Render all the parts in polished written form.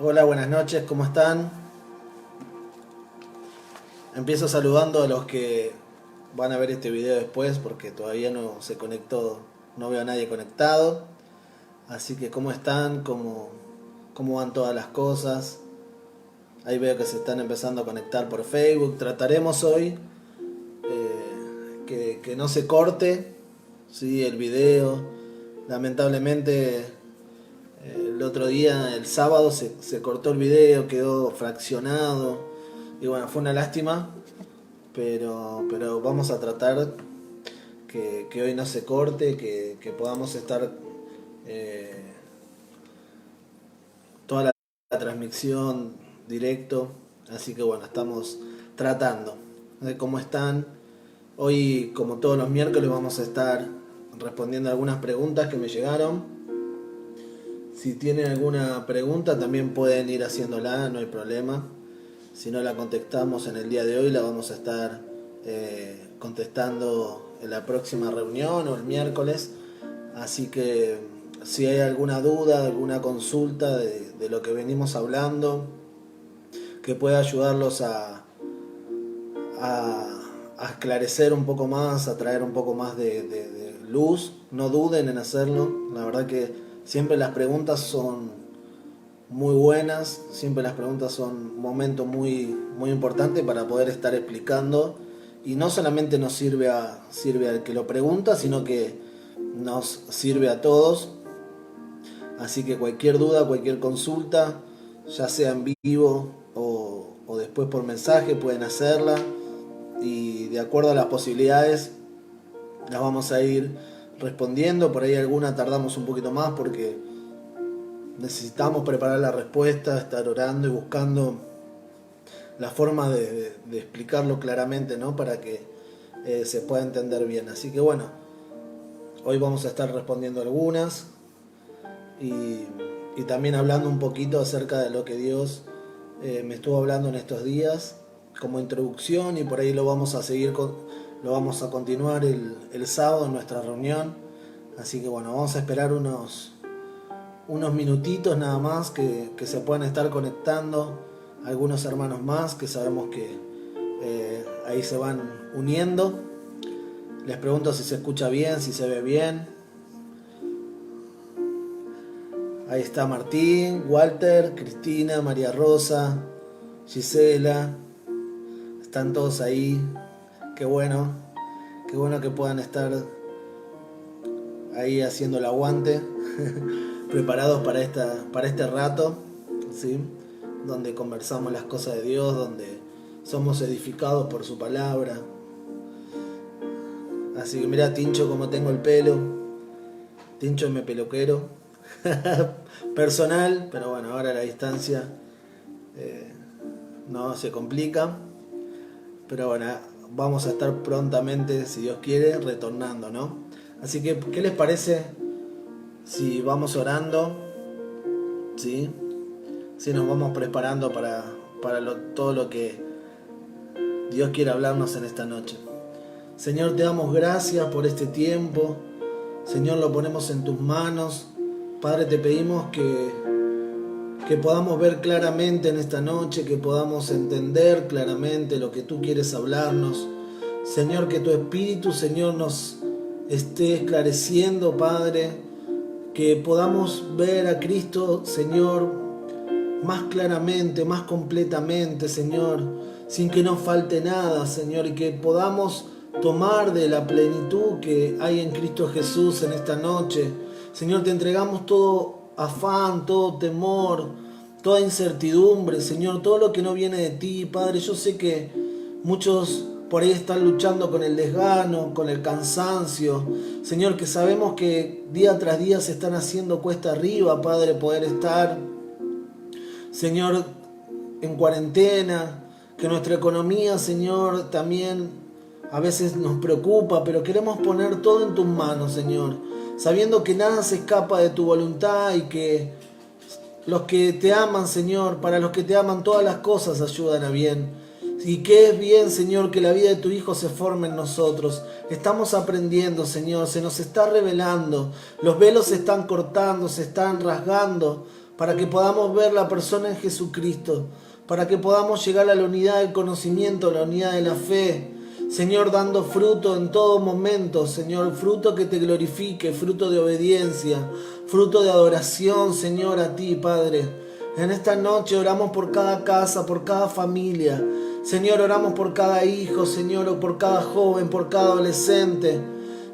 Hola, buenas noches, ¿cómo están? Empiezo saludando a los que van a ver este video después porque todavía no se conectó, no veo a nadie conectado. Así que ¿cómo están? ¿Cómo van todas las cosas? Ahí veo que se están empezando a conectar por Facebook. Trataremos hoy que no se corte, ¿sí? El video. Lamentablemente el otro día, el sábado, se cortó el video, quedó fraccionado. Y bueno, fue una lástima, pero vamos a tratar que hoy no se corte, que podamos estar eh, toda la transmisión directo. Así que bueno, estamos tratando de cómo están. Hoy, como todos los miércoles, vamos a estar respondiendo algunas preguntas que me llegaron. Si tienen alguna pregunta también pueden ir haciéndola, no hay problema. Si no la contestamos en el día de hoy, la vamos a estar contestando en la próxima reunión o el miércoles. Así que si hay alguna duda, alguna consulta de lo que venimos hablando, que pueda ayudarlos a esclarecer un poco más, a traer un poco más de luz, no duden en hacerlo. La verdad que siempre las preguntas son muy buenas, siempre las preguntas son un momento muy importante para poder estar explicando, y no solamente nos sirve al que lo pregunta, sino que nos sirve a todos. Así que cualquier duda, cualquier consulta, ya sea en vivo o después por mensaje, pueden hacerla, y de acuerdo a las posibilidades las vamos a ir respondiendo. Por ahí alguna tardamos un poquito más porque necesitamos preparar la respuesta, estar orando y buscando la forma de explicarlo claramente, ¿no? Para que se pueda entender bien. Así que bueno, hoy vamos a estar respondiendo algunas y, y también hablando un poquito acerca de lo que Dios me estuvo hablando en estos días como introducción, y por ahí lo vamos a seguir lo vamos a continuar el sábado en nuestra reunión. Así que bueno, vamos a esperar unos minutitos nada más que se puedan estar conectando algunos hermanos más que sabemos que ahí se van uniendo. Les pregunto si se escucha bien, si se ve bien. Ahí está Martín, Walter, Cristina, María Rosa, Gisela. Están todos ahí. Qué bueno que puedan estar ahí haciendo el aguante. Preparados para este rato, ¿sí? Donde conversamos las cosas de Dios, donde somos edificados por su palabra. Así que mira, Tincho, como tengo el pelo. Tincho es mi peluquero personal, pero bueno, ahora a la distancia no se complica. Pero bueno, vamos a estar prontamente, si Dios quiere, retornando, ¿no? Así que, ¿qué les parece si vamos orando? ¿Sí? Si nos vamos preparando para todo lo que Dios quiere hablarnos en esta noche. Señor, te damos gracias por este tiempo. Señor, lo ponemos en tus manos. Padre, te pedimos que podamos ver claramente en esta noche, que podamos entender claramente lo que tú quieres hablarnos. Señor, que tu Espíritu, Señor, nos esté esclareciendo, Padre, que podamos ver a Cristo, Señor, más claramente, más completamente, Señor, sin que nos falte nada, Señor, y que podamos tomar de la plenitud que hay en Cristo Jesús en esta noche. Señor, te entregamos todo afán, todo temor, toda incertidumbre, Señor, todo lo que no viene de ti, Padre. Yo sé que muchos por ahí están luchando con el desgano, con el cansancio, Señor, que sabemos que día tras día se están haciendo cuesta arriba, Padre, poder estar, Señor, en cuarentena, que nuestra economía, Señor, también a veces nos preocupa, pero queremos poner todo en tus manos, Señor, sabiendo que nada se escapa de tu voluntad y que los que te aman, Señor, para los que te aman todas las cosas ayudan a bien. Y que es bien, Señor, que la vida de tu Hijo se forme en nosotros. Estamos aprendiendo, Señor, se nos está revelando. Los velos se están cortando, se están rasgando para que podamos ver la persona en Jesucristo, para que podamos llegar a la unidad del conocimiento, a la unidad de la fe. Señor, dando fruto en todo momento, Señor, fruto que te glorifique, fruto de obediencia, fruto de adoración, Señor, a ti, Padre. En esta noche oramos por cada casa, por cada familia. Señor, oramos por cada hijo, Señor, o por cada joven, por cada adolescente.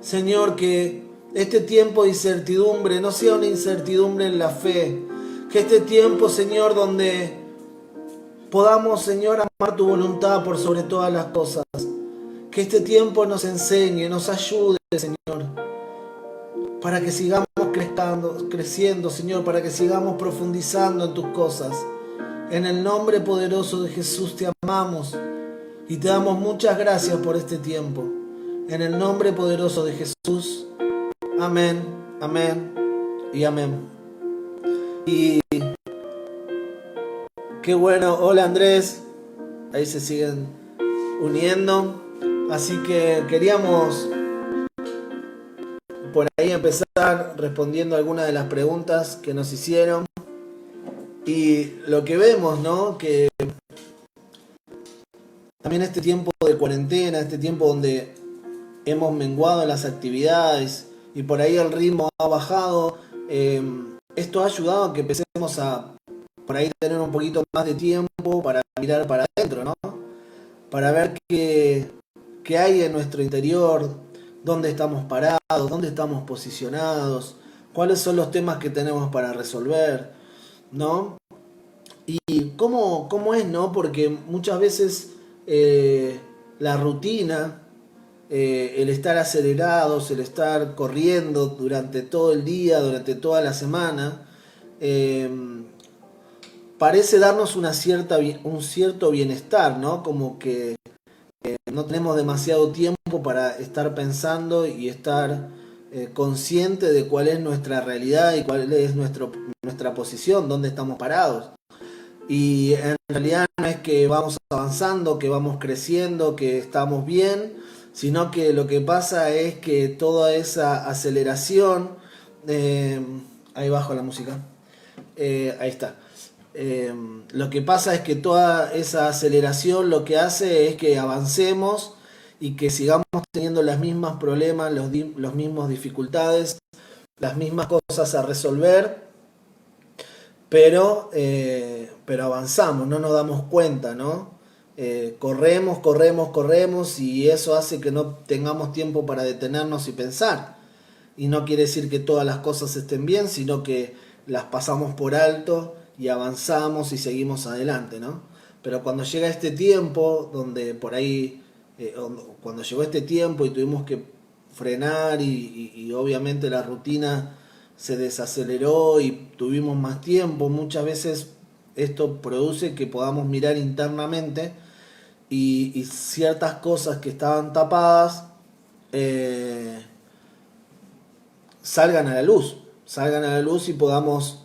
Señor, que este tiempo de incertidumbre no sea una incertidumbre en la fe. Que este tiempo, Señor, donde podamos, Señor, amar tu voluntad por sobre todas las cosas. Que este tiempo nos enseñe, nos ayude, Señor, para que sigamos creciendo, Señor, para que sigamos profundizando en tus cosas. En el nombre poderoso de Jesús te amamos y te damos muchas gracias por este tiempo. En el nombre poderoso de Jesús. Amén, amén y amén. Y qué bueno, hola Andrés, ahí se siguen uniendo. Así que queríamos por ahí empezar respondiendo algunas de las preguntas que nos hicieron. Y lo que vemos, ¿no? Que también este tiempo de cuarentena, este tiempo donde hemos menguado las actividades y por ahí el ritmo ha bajado, esto ha ayudado a que empecemos a por ahí tener un poquito más de tiempo para mirar para adentro, ¿no? Para ver qué hay en nuestro interior, dónde estamos parados, dónde estamos posicionados, cuáles son los temas que tenemos para resolver, ¿no? Y cómo es, ¿no? Porque muchas veces la rutina, el estar acelerados, el estar corriendo durante todo el día, durante toda la semana, parece darnos un cierto bienestar, ¿no? Como que no tenemos demasiado tiempo para estar pensando y estar consciente de cuál es nuestra realidad y cuál es nuestra posición, dónde estamos parados. Y en realidad no es que vamos avanzando, que vamos creciendo, que estamos bien, sino que lo que pasa es que toda esa aceleración, ahí bajo la música, ahí está. Lo que pasa es que toda esa aceleración lo que hace es que avancemos y que sigamos teniendo los mismos problemas, los mismos dificultades, las mismas cosas a resolver, pero avanzamos, no nos damos cuenta, ¿no? Corremos y eso hace que no tengamos tiempo para detenernos y pensar. Y no quiere decir que todas las cosas estén bien, sino que las pasamos por alto y avanzamos y seguimos adelante, ¿no? Pero cuando llega este tiempo, donde por ahí, cuando llegó este tiempo y tuvimos que frenar y obviamente la rutina se desaceleró y tuvimos más tiempo, muchas veces esto produce que podamos mirar internamente y ciertas cosas que estaban tapadas salgan a la luz y podamos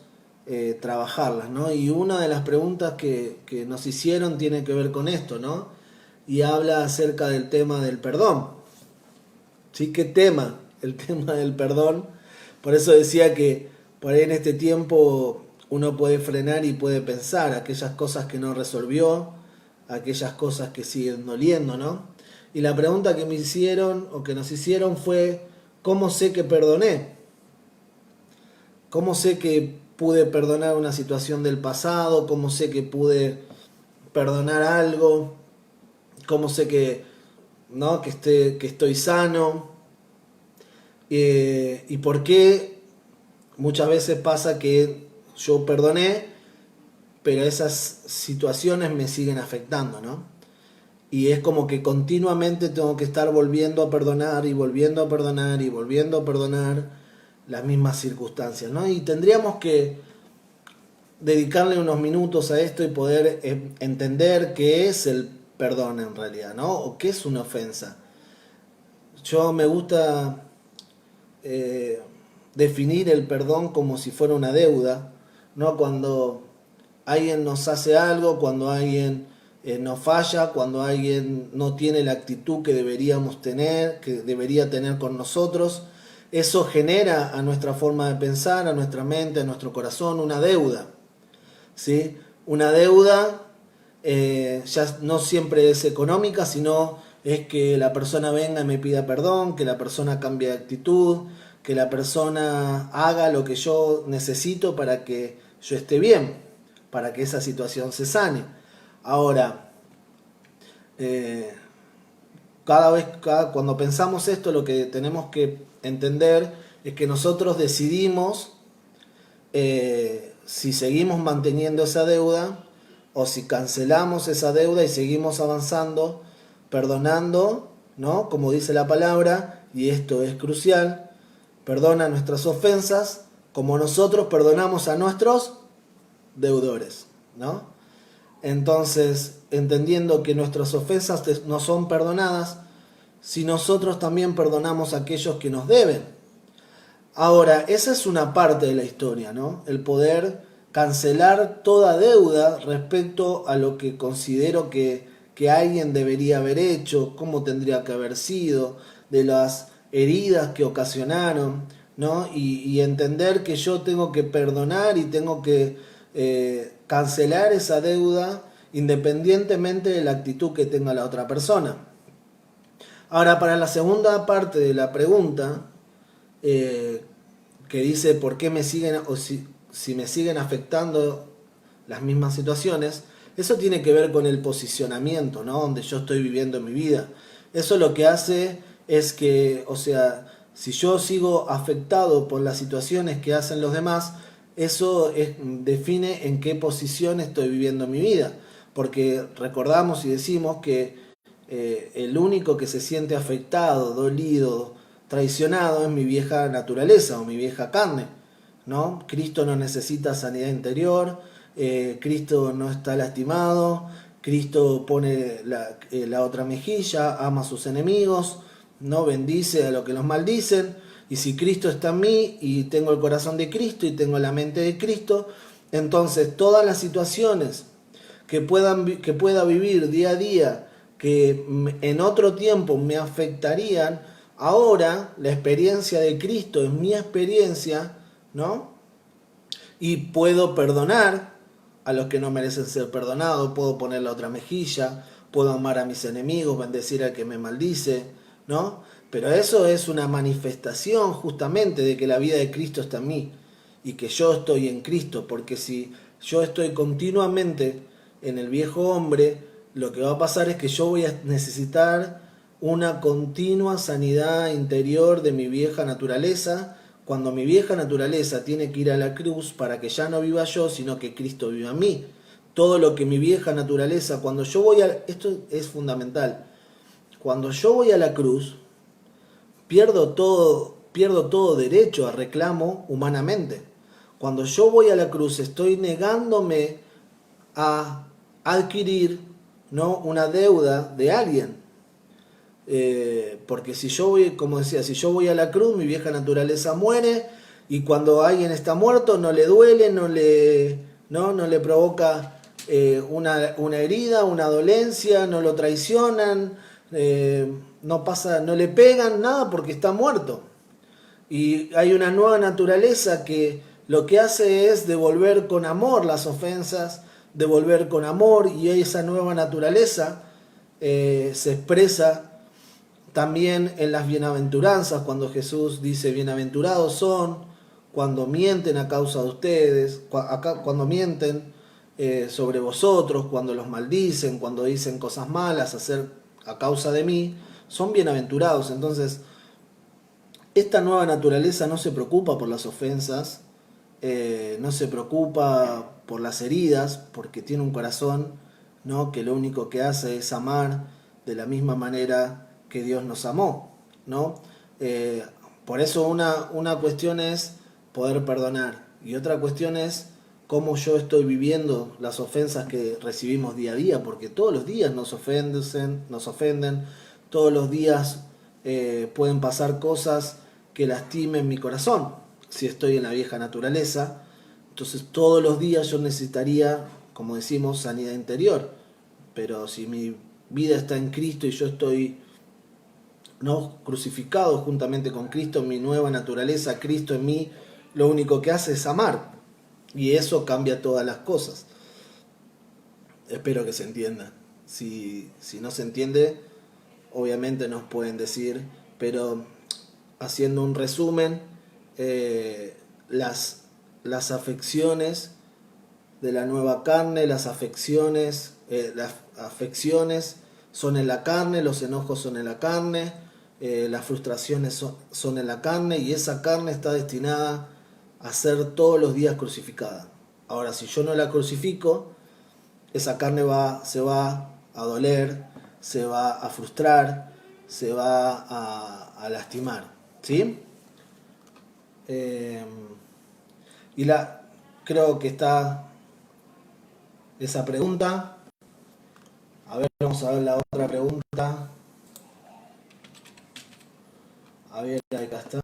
trabajarlas, ¿no? Y una de las preguntas que nos hicieron tiene que ver con esto, ¿no? Y habla acerca del tema del perdón. ¿Sí? ¿Qué tema? El tema del perdón. Por eso decía que por ahí en este tiempo uno puede frenar y puede pensar aquellas cosas que no resolvió, aquellas cosas que siguen doliendo, ¿no? Y la pregunta que me hicieron o que nos hicieron fue, ¿cómo sé que perdoné? ¿Cómo sé que pude perdonar una situación del pasado? ¿Cómo sé que pude perdonar algo? ¿Cómo sé que, ¿no? que estoy sano? ¿Y por qué muchas veces pasa que yo perdoné, pero esas situaciones me siguen afectando, ¿no? Y es como que continuamente tengo que estar volviendo a perdonar y volviendo a perdonar y volviendo a perdonar las mismas circunstancias, ¿no? Y tendríamos que dedicarle unos minutos a esto y poder entender qué es el perdón en realidad, ¿no? O qué es una ofensa. Yo me gusta definir el perdón como si fuera una deuda, ¿no? Cuando alguien nos hace algo, cuando alguien nos falla, cuando alguien no tiene la actitud que deberíamos tener, que debería tener con nosotros, eso genera a nuestra forma de pensar, a nuestra mente, a nuestro corazón, una deuda, ¿sí? Una deuda ya no siempre es económica, sino es que la persona venga y me pida perdón, que la persona cambie de actitud, que la persona haga lo que yo necesito para que yo esté bien, para que esa situación se sane. Ahora, cuando pensamos esto, lo que tenemos que entender es que nosotros decidimos si seguimos manteniendo esa deuda o si cancelamos esa deuda y seguimos avanzando, perdonando, ¿no? Como dice la palabra, y esto es crucial, perdona nuestras ofensas como nosotros perdonamos a nuestros deudores, ¿no? Entonces, entendiendo que nuestras ofensas no son perdonadas, si nosotros también perdonamos a aquellos que nos deben. Ahora, esa es una parte de la historia, ¿no? El poder cancelar toda deuda respecto a lo que considero que alguien debería haber hecho, cómo tendría que haber sido, de las heridas que ocasionaron, ¿no? Y entender que yo tengo que perdonar y tengo que cancelar esa deuda independientemente de la actitud que tenga la otra persona. Ahora, para la segunda parte de la pregunta, que dice por qué me siguen o si me siguen afectando las mismas situaciones, eso tiene que ver con el posicionamiento, ¿no? Donde yo estoy viviendo mi vida. Eso lo que hace es que, o sea, si yo sigo afectado por las situaciones que hacen los demás, eso define en qué posición estoy viviendo mi vida. Porque recordamos y decimos que el único que se siente afectado, dolido, traicionado es mi vieja naturaleza o mi vieja carne, ¿no? Cristo no necesita sanidad interior, Cristo no está lastimado, Cristo pone la otra mejilla, ama a sus enemigos, no bendice a los que los maldicen, y si Cristo está en mí y tengo el corazón de Cristo y tengo la mente de Cristo, entonces todas las situaciones que pueda vivir día a día, que en otro tiempo me afectarían, ahora la experiencia de Cristo es mi experiencia, ¿no? Y puedo perdonar a los que no merecen ser perdonados, puedo poner la otra mejilla, puedo amar a mis enemigos, bendecir al que me maldice, ¿no? Pero eso es una manifestación justamente de que la vida de Cristo está en mí y que yo estoy en Cristo, porque si yo estoy continuamente en el viejo hombre, lo que va a pasar es que yo voy a necesitar una continua sanidad interior de mi vieja naturaleza, cuando mi vieja naturaleza tiene que ir a la cruz para que ya no viva yo, sino que Cristo viva en mí. Todo lo que mi vieja naturaleza, cuando yo voy a... Esto es fundamental. Cuando yo voy a la cruz, pierdo todo derecho a reclamo humanamente. Cuando yo voy a la cruz, estoy negándome a adquirir, ¿no?, una deuda de alguien. Porque si yo voy, como decía, si yo voy a la cruz, mi vieja naturaleza muere, y cuando alguien está muerto no le duele, no le provoca una herida, una dolencia, no lo traicionan, no le pegan nada porque está muerto. Y hay una nueva naturaleza que lo que hace es devolver con amor las ofensas, devolver con amor, y esa nueva naturaleza se expresa también en las bienaventuranzas, cuando Jesús dice bienaventurados son cuando mienten a causa de ustedes, cuando mienten sobre vosotros, cuando los maldicen, cuando dicen cosas malas a causa de mí, son bienaventurados. Entonces, esta nueva naturaleza no se preocupa por las ofensas, no se preocupa por las heridas, porque tiene un corazón, ¿no?, que lo único que hace es amar de la misma manera que Dios nos amó, ¿no? Por eso una cuestión es poder perdonar, y otra cuestión es cómo yo estoy viviendo las ofensas que recibimos día a día, porque todos los días nos ofenden, todos los días pueden pasar cosas que lastimen mi corazón, si estoy en la vieja naturaleza. Entonces todos los días yo necesitaría, como decimos, sanidad interior. Pero si mi vida está en Cristo y yo estoy ¿no? Crucificado juntamente con Cristo, mi nueva naturaleza, Cristo en mí, lo único que hace es amar. Y eso cambia todas las cosas. Espero que se entienda. Si no se entiende, obviamente nos pueden decir, pero haciendo un resumen, eh, las, las afecciones de la nueva carne, las afecciones son en la carne, los enojos son en la carne, las frustraciones son en la carne, y esa carne está destinada a ser todos los días crucificada. Ahora, si yo no la crucifico, esa carne se va a doler, se va a frustrar, se va a lastimar, ¿sí? Eh, y creo que está esa pregunta. A ver, vamos a ver la otra pregunta. A ver, acá está.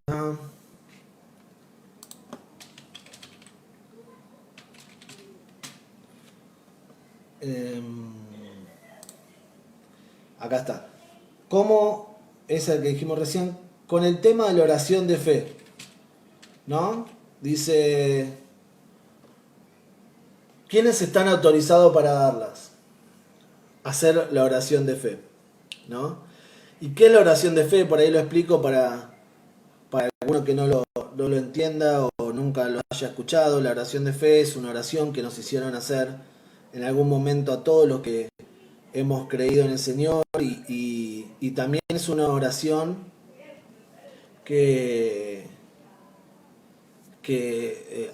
Acá está. ¿Cómo es el que dijimos recién? Con el tema de la oración de fe, ¿no? Dice, ¿quiénes están autorizados para darlas? Hacer la oración de fe, ¿no? ¿Y qué es la oración de fe? Por ahí lo explico para alguno que no lo entienda o nunca lo haya escuchado. La oración de fe es una oración que nos hicieron hacer en algún momento a todos los que hemos creído en el Señor, y también es una oración que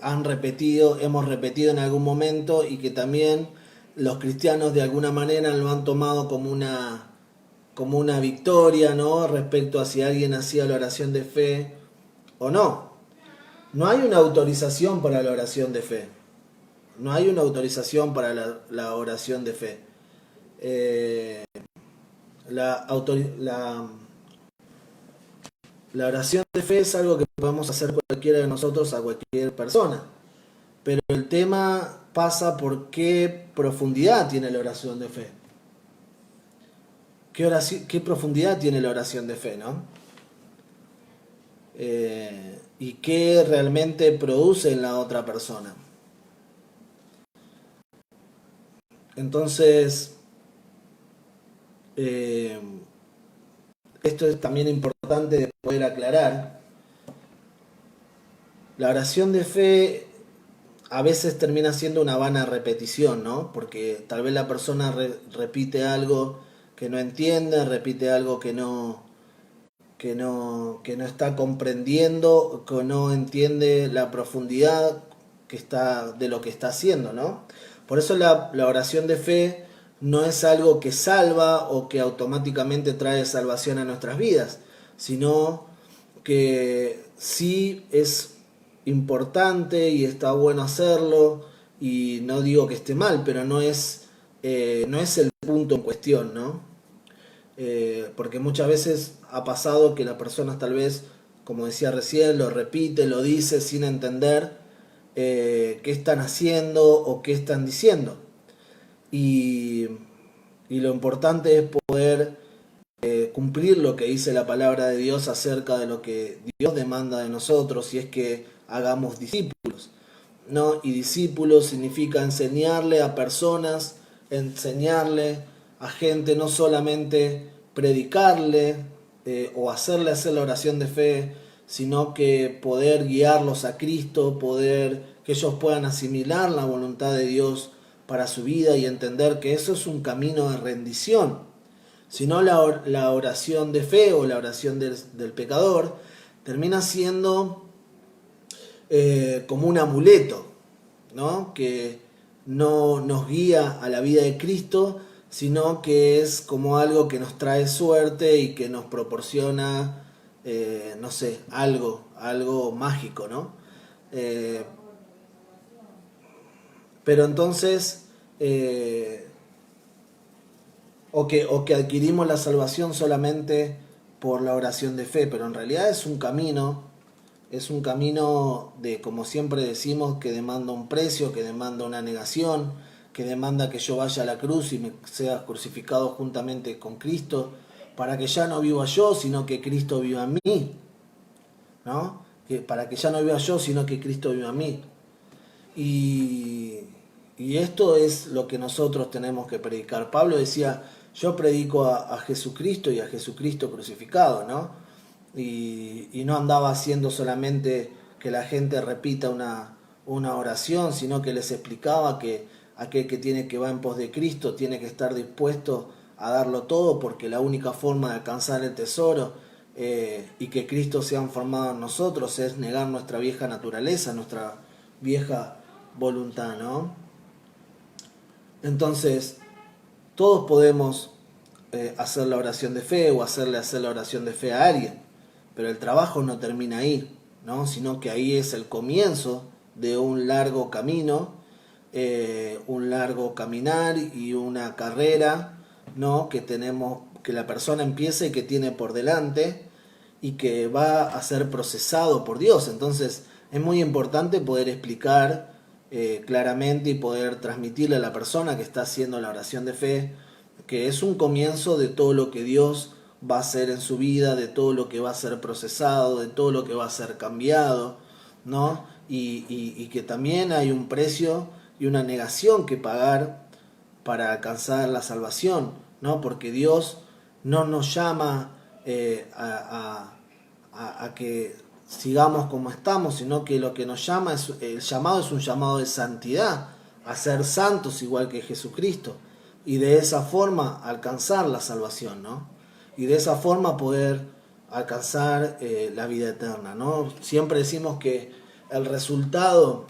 hemos repetido en algún momento, y que también los cristianos de alguna manera lo han tomado como una victoria, ¿no? Respecto a si alguien hacía la oración de fe o no. No hay una autorización para la oración de fe. No hay una autorización para la oración de fe. La oración de fe es algo que podemos hacer cualquiera de nosotros a cualquier persona. Pero el tema pasa por qué profundidad tiene la oración de fe. ¿Qué profundidad tiene la oración de fe, no? Y qué realmente produce en la otra persona. Entonces, esto es también importante de poder aclarar. La oración de fe a veces termina siendo una vana repetición, ¿no? Porque tal vez la persona repite algo que no entiende, repite algo que no está comprendiendo, que no entiende la profundidad de lo que está haciendo, ¿no? Por eso la oración de fe no es algo que salva o que automáticamente trae salvación a nuestras vidas, sino que sí es importante y está bueno hacerlo, y no digo que esté mal, pero no es el punto en cuestión, ¿no? Porque muchas veces ha pasado que las personas tal vez, como decía recién, lo repite, lo dice sin entender qué están haciendo o qué están diciendo. Y lo importante es poder cumplir lo que dice la palabra de Dios acerca de lo que Dios demanda de nosotros, y es que hagamos discípulos, ¿no? Y discípulos significa enseñarle a personas, enseñarle a gente, no solamente predicarle o hacerle hacer la oración de fe, sino que poder guiarlos a Cristo, que ellos puedan asimilar la voluntad de Dios para su vida y entender que eso es un camino de rendición. Si no, la oración de fe o la oración del pecador termina siendo como un amuleto, ¿no? Que no nos guía a la vida de Cristo, sino que es como algo que nos trae suerte y que nos proporciona, no sé, algo mágico, ¿no? Pero entonces, o que adquirimos la salvación solamente por la oración de fe, pero en realidad es un camino de, como siempre decimos, que demanda un precio, que demanda una negación, que demanda que yo vaya a la cruz y me sea crucificado juntamente con Cristo, para que ya no viva yo, sino que Cristo viva en mí, ¿no? Para que ya no viva yo, sino que Cristo viva en mí. Y esto es lo que nosotros tenemos que predicar. Pablo decía, yo predico a Jesucristo y a Jesucristo crucificado, ¿no? Y no andaba haciendo solamente que la gente repita una oración, sino que les explicaba que aquel que tiene que va en pos de Cristo tiene que estar dispuesto a darlo todo, porque la única forma de alcanzar el tesoro y que Cristo sea formado en nosotros es negar nuestra vieja naturaleza, nuestra vieja voluntad, ¿no? Entonces, todos podemos hacer la oración de fe o hacer la oración de fe a alguien, pero el trabajo no termina ahí, ¿no? Sino que ahí es el comienzo de un largo camino, un largo caminar y una carrera, ¿no? Que la persona empieza y que tiene por delante y que va a ser procesado por Dios. Entonces es muy importante poder explicar claramente y poder transmitirle a la persona que está haciendo la oración de fe que es un comienzo de todo lo que Dios va a hacer en su vida, de todo lo que va a ser procesado, de todo lo que va a ser cambiado, ¿no? Y que también hay un precio y una negación que pagar para alcanzar la salvación, ¿no? Porque Dios no nos llama a que sigamos como estamos, sino que lo que nos llama el llamado es un llamado de santidad, a ser santos igual que Jesucristo, y de esa forma alcanzar la salvación, ¿no? Y de esa forma poder alcanzar la vida eterna, ¿no? Siempre decimos que el resultado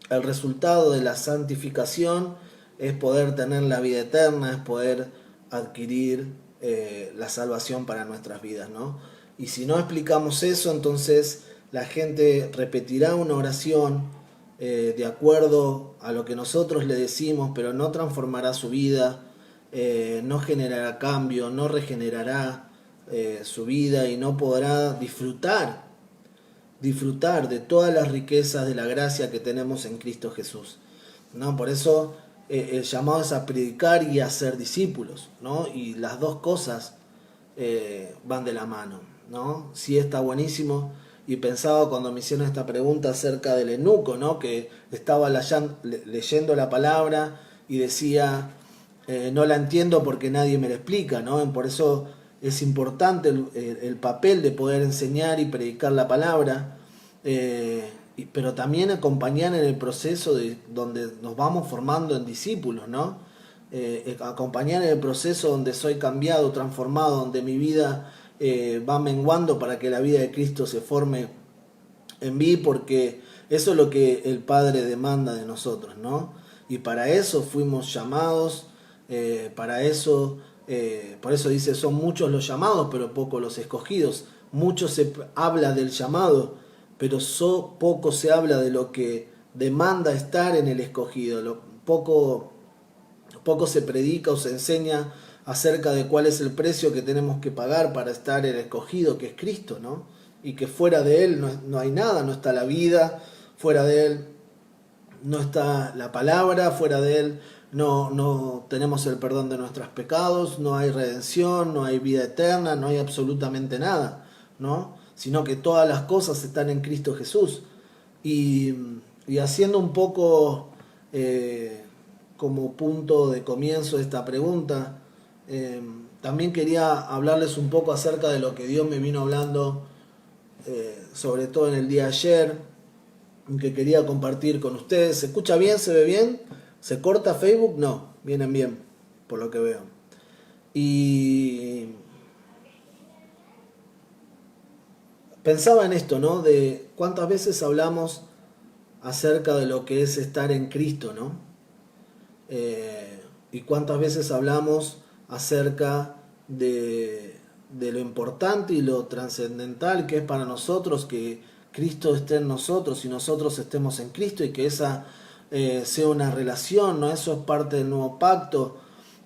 de la santificación es poder tener la vida eterna, es poder adquirir la salvación para nuestras vidas, ¿no? Y si no explicamos eso, entonces la gente repetirá una oración de acuerdo a lo que nosotros le decimos, pero no transformará su vida, no generará cambio, no regenerará su vida y no podrá disfrutar de todas las riquezas de la gracia que tenemos en Cristo Jesús, ¿no? Por eso el llamado es a predicar y a ser discípulos, ¿no? Y las dos cosas van de la mano, ¿no? Sí, está buenísimo. Y pensaba cuando me hicieron esta pregunta acerca del eunuco, ¿no? Que estaba leyendo la palabra y decía, no la entiendo porque nadie me la explica, ¿no? Por eso es importante el papel de poder enseñar y predicar la palabra, pero también acompañar en el proceso de donde nos vamos formando en discípulos, ¿no? Acompañar en el proceso donde soy cambiado, transformado, donde mi vida va menguando para que la vida de Cristo se forme en mí, porque eso es lo que el Padre demanda de nosotros, ¿no? Y para eso fuimos llamados, para eso, por eso dice, son muchos los llamados, pero pocos los escogidos. Mucho se habla del llamado, pero poco se habla de lo que demanda estar en el escogido. Poco se predica o se enseña acerca de cuál es el precio que tenemos que pagar para estar el escogido, que es Cristo, ¿no? Y que fuera de Él no hay nada, no está la vida, fuera de Él no está la palabra, fuera de Él no tenemos el perdón de nuestros pecados, no hay redención, no hay vida eterna, no hay absolutamente nada, ¿no? Sino que todas las cosas están en Cristo Jesús. Y haciendo un poco como punto de comienzo de esta pregunta, también quería hablarles un poco acerca de lo que Dios me vino hablando, sobre todo en el día de ayer, que quería compartir con ustedes. ¿Se escucha bien? ¿Se ve bien? ¿Se corta Facebook? No, vienen bien, por lo que veo. Y pensaba en esto, ¿no? De cuántas veces hablamos acerca de lo que es estar en Cristo, ¿no? Y cuántas veces hablamos acerca de lo importante y lo trascendental que es para nosotros que Cristo esté en nosotros y nosotros estemos en Cristo, y que esa sea una relación, ¿no? Eso es parte del nuevo pacto,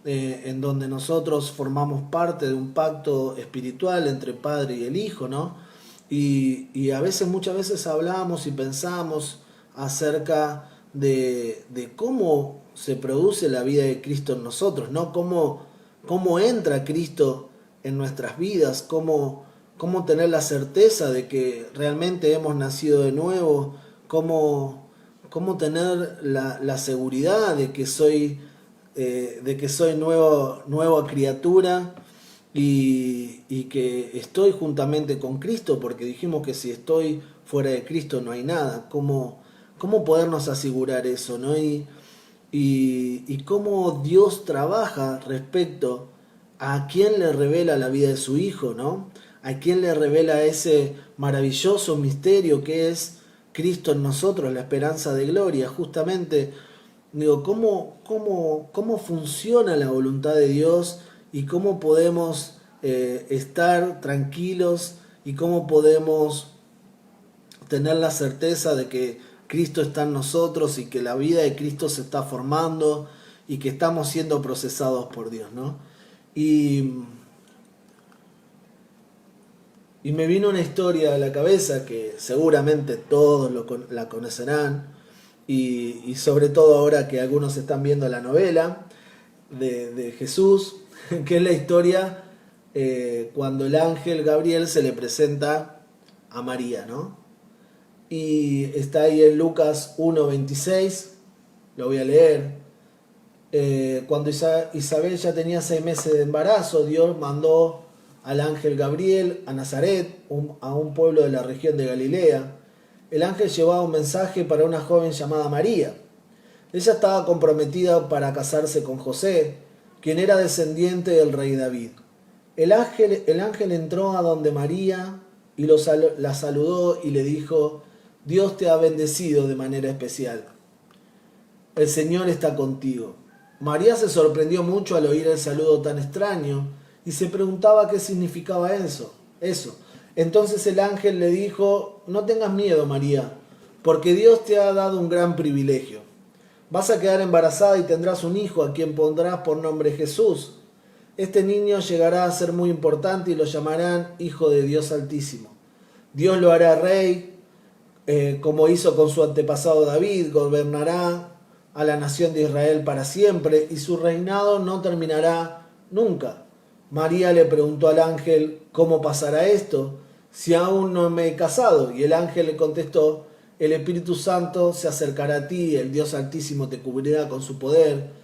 en donde nosotros formamos parte de un pacto espiritual entre el Padre y el Hijo, ¿no? Y muchas veces hablamos y pensamos acerca de cómo se produce la vida de Cristo en nosotros, ¿no? Cómo entra Cristo en nuestras vidas, cómo tener la certeza de que realmente hemos nacido de nuevo, cómo tener la seguridad de que soy nueva criatura y que estoy juntamente con Cristo, porque dijimos que si estoy fuera de Cristo no hay nada. ¿Cómo podernos asegurar eso, ¿no? Y cómo Dios trabaja respecto a quién le revela la vida de su Hijo, ¿no? A quién le revela ese maravilloso misterio que es Cristo en nosotros, la esperanza de gloria. Justamente, digo, cómo funciona la voluntad de Dios y cómo podemos estar tranquilos y cómo podemos tener la certeza de que Cristo está en nosotros y que la vida de Cristo se está formando y que estamos siendo procesados por Dios, ¿no? Y me vino una historia a la cabeza que seguramente todos la conocerán y sobre todo ahora que algunos están viendo la novela de Jesús, que es la historia cuando el ángel Gabriel se le presenta a María, ¿no? Y está ahí en Lucas 1:26, lo voy a leer. Cuando Isabel ya tenía 6 meses de embarazo, Dios mandó al ángel Gabriel a Nazaret, a un pueblo de la región de Galilea. El ángel llevaba un mensaje para una joven llamada María. Ella estaba comprometida para casarse con José, quien era descendiente del rey David. El ángel entró a donde María y la saludó y le dijo: Dios te ha bendecido de manera especial. El Señor está contigo. María se sorprendió mucho al oír el saludo tan extraño y se preguntaba qué significaba eso. Entonces el ángel le dijo: no tengas miedo, María, porque Dios te ha dado un gran privilegio. Vas a quedar embarazada y tendrás un hijo a quien pondrás por nombre Jesús. Este niño llegará a ser muy importante y lo llamarán Hijo de Dios Altísimo. Dios lo hará rey, como hizo con su antepasado David, gobernará a la nación de Israel para siempre y su reinado no terminará nunca. María le preguntó al ángel: ¿cómo pasará esto si aún no me he casado? Y el ángel le contestó: el Espíritu Santo se acercará a ti, el Dios Altísimo te cubrirá con su poder.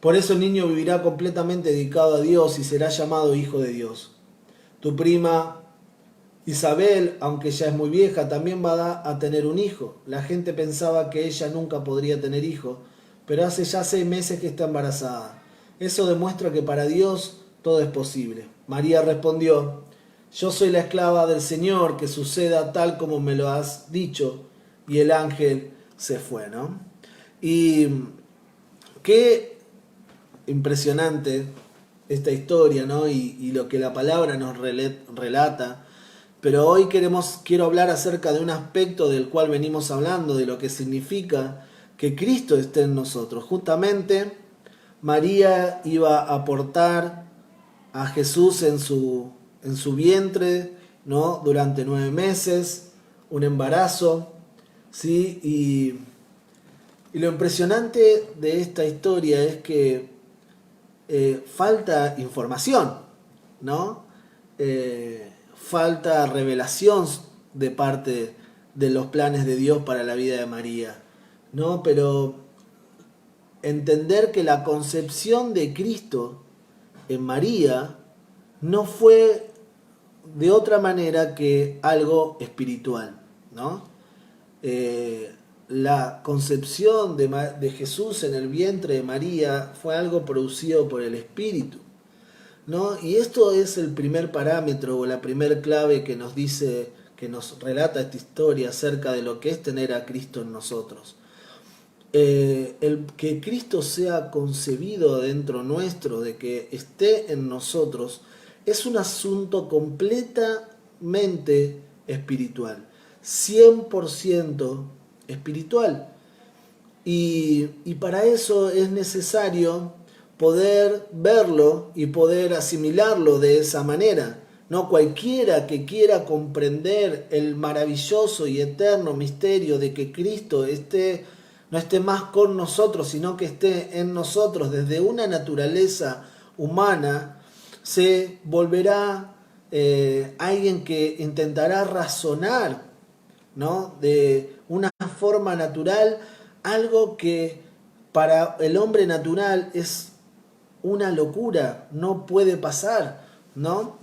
Por eso el niño vivirá completamente dedicado a Dios y será llamado Hijo de Dios. Tu prima Isabel, aunque ya es muy vieja, también va a tener un hijo. La gente pensaba que ella nunca podría tener hijo, pero hace ya 6 meses que está embarazada. Eso demuestra que para Dios todo es posible. María respondió: yo soy la esclava del Señor, que suceda tal como me lo has dicho. Y el ángel se fue, ¿no? Y qué impresionante esta historia, ¿no? Y lo que la palabra nos relata. Pero hoy quiero hablar acerca de un aspecto del cual venimos hablando, de lo que significa que Cristo esté en nosotros. Justamente María iba a portar a Jesús en su vientre, ¿no? Durante 9 meses, un embarazo, ¿sí? Y lo impresionante de esta historia es que falta información, ¿no? Falta revelación de parte de los planes de Dios para la vida de María, ¿no? Pero entender que la concepción de Cristo en María no fue de otra manera que algo espiritual, ¿no? La concepción de Jesús en el vientre de María fue algo producido por el Espíritu, ¿no? Y esto es el primer parámetro o la primer clave que nos dice, que nos relata esta historia acerca de lo que es tener a Cristo en nosotros. El que Cristo sea concebido dentro nuestro, de que esté en nosotros, es un asunto completamente espiritual, 100% espiritual. Y para eso es necesario poder verlo y poder asimilarlo de esa manera. No cualquiera que quiera comprender el maravilloso y eterno misterio de que Cristo no esté más con nosotros, sino que esté en nosotros desde una naturaleza humana, se volverá alguien que intentará razonar, ¿no? De una forma natural, algo que para el hombre natural es una locura, no puede pasar, ¿no?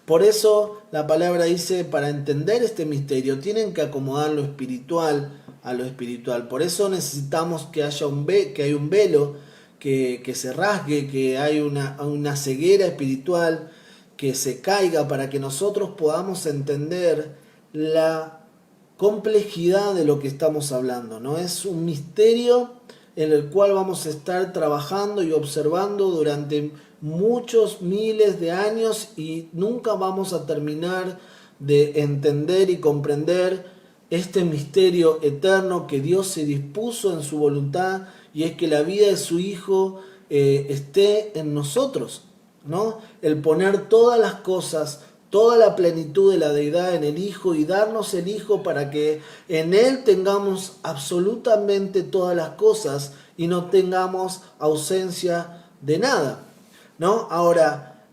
Por eso la palabra dice, para entender este misterio tienen que acomodar lo espiritual a lo espiritual. Por eso necesitamos que haya que hay un velo que se rasgue, que hay una ceguera espiritual que se caiga para que nosotros podamos entender la complejidad de lo que estamos hablando, ¿no? Es un misterio en el cual vamos a estar trabajando y observando durante muchos miles de años y nunca vamos a terminar de entender y comprender este misterio eterno que Dios se dispuso en su voluntad, y es que la vida de su Hijo esté en nosotros, ¿no? El poner todas las cosas, toda la plenitud de la deidad en el Hijo y darnos el Hijo para que en Él tengamos absolutamente todas las cosas y no tengamos ausencia de nada, ¿no? Ahora,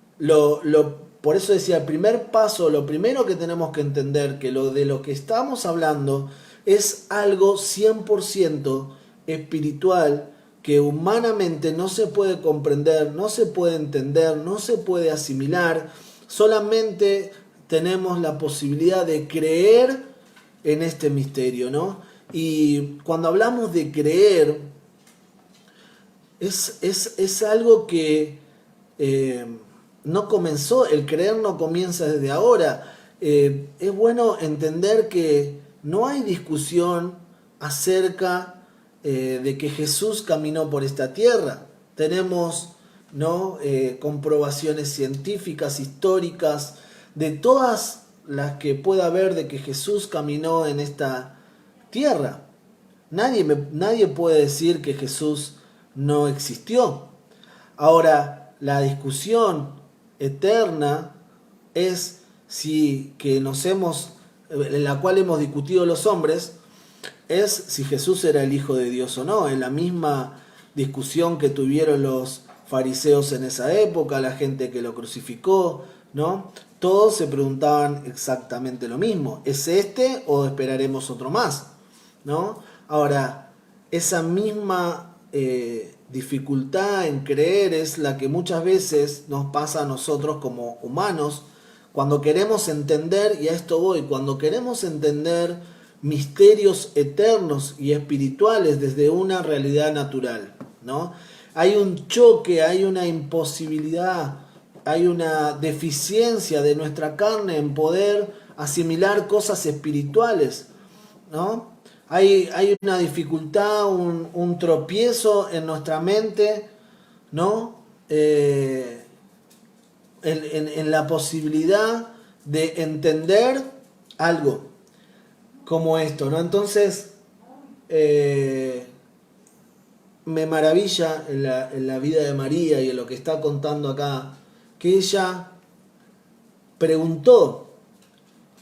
por eso decía, el primer paso, lo primero que tenemos que entender, que de lo que estamos hablando es algo 100% espiritual, que humanamente no se puede comprender, no se puede entender, no se puede asimilar. Solamente tenemos la posibilidad de creer en este misterio, ¿no? Y cuando hablamos de creer, es algo que no comenzó, el creer no comienza desde ahora. Es bueno entender que no hay discusión acerca de que Jesús caminó por esta tierra. Tenemos, ¿no? Comprobaciones científicas, históricas, de todas las que pueda haber de que Jesús caminó en esta tierra. Nadie puede decir que Jesús no existió. Ahora, la discusión eterna es si que en la cual hemos discutido los hombres, es si Jesús era el Hijo de Dios o no. En la misma discusión que tuvieron los fariseos en esa época, la gente que lo crucificó, ¿no? Todos se preguntaban exactamente lo mismo. ¿Es este o esperaremos otro más? ¿No? Ahora, esa misma dificultad en creer es la que muchas veces nos pasa a nosotros como humanos cuando queremos entender, y a esto voy, cuando queremos entender misterios eternos y espirituales desde una realidad natural, ¿no? Hay un choque, hay una imposibilidad, hay una deficiencia de nuestra carne en poder asimilar cosas espirituales, ¿no? Hay una dificultad, un tropiezo en nuestra mente, ¿no? En la posibilidad de entender algo como esto, ¿no? Entonces, me maravilla en la vida de María y en lo que está contando acá, que ella preguntó,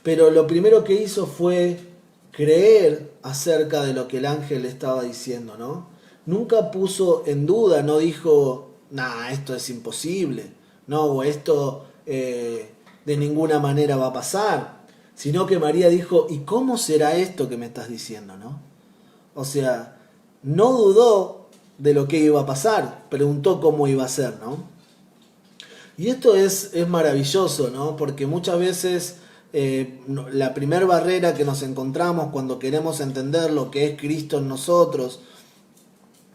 pero lo primero que hizo fue creer acerca de lo que el ángel le estaba diciendo, ¿no? Nunca puso en duda, no dijo, nah, esto es imposible, no, o esto de ninguna manera va a pasar, sino que María dijo, ¿y cómo será esto que me estás diciendo, no? O sea, no dudó de lo que iba a pasar, preguntó cómo iba a ser, ¿no? Y esto es maravilloso, ¿no? Porque muchas veces la primera barrera que nos encontramos cuando queremos entender lo que es Cristo en nosotros